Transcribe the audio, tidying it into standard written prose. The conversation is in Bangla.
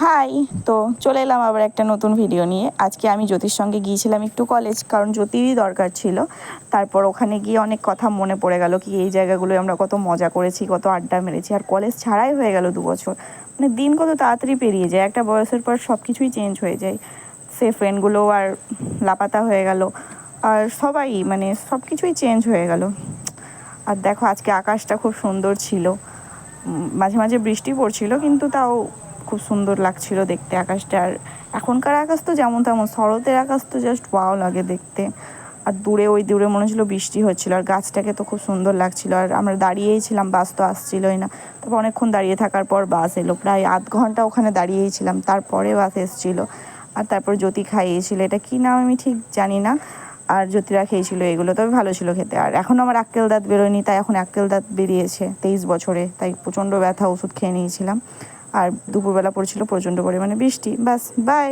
হাই। তো চলে এলাম আবার একটা নতুন ভিডিও নিয়ে। আজকে আমি জ্যোতির সঙ্গে গিয়েছিলাম একটু কলেজ, কারণ জ্যোতিরই দরকার ছিল। তারপর ওখানে গিয়ে অনেক কথা মনে পড়ে গেল, কি এই জায়গাগুলোয় আমরা কত মজা করেছি, কত আড্ডা মেরেছি। আর কলেজ ছাড়াই হয়ে গেল 2 বছর, মানে দিন কত তাড়াতাড়ি পেরিয়ে যায়। একটা বয়সের পর সব কিছুই চেঞ্জ হয়ে যায়। সে ফ্রেন্ডগুলো আর লাপাতা হয়ে গেল, আর সবাই মানে সব কিছুই চেঞ্জ হয়ে গেল। আর দেখো আজকে আকাশটা খুব সুন্দর ছিল, মাঝে মাঝে বৃষ্টি পড়ছিল, কিন্তু তাও খুব সুন্দর লাগছিল দেখতে আকাশটা। আর এখনকার আকাশ তো যেমন তেমন, শরতের আকাশ তো জাস্ট ওয়াও লাগে দেখতে। আর দূরে ওই দূরে মনে হচ্ছিলো বৃষ্টি হচ্ছিলো, আর গাছটাকে তো খুব সুন্দর লাগছিলো। আর আমরা দাঁড়িয়েই ছিলাম, বাস তো আসছিলোই না। তারপর অনেকক্ষণ দাঁড়িয়ে থাকার পর বাস এলো, প্রায় আধ ঘন্টা ওখানে দাঁড়িয়েই ছিলাম, তারপরে বাস এসেছিলো। আর তারপর জ্যোতি খাইয়েছিল, এটা কী নাম আমি ঠিক জানি না। আর জ্যোতিরা খেয়েছিল এগুলো, তবে ভালো ছিল খেতে। আর এখনও আমার আক্কেল দাঁত বেরোয়নি, তাই এখন আক্কেল দাঁত বেরিয়েছে 23 বছরে, তাই প্রচণ্ড ব্যথা, ওষুধ খেয়ে নিয়েছিলাম। আর দুপুরবেলা পড়ছিল প্রচণ্ড পরিমাণে বৃষ্টি। বাস, বাই।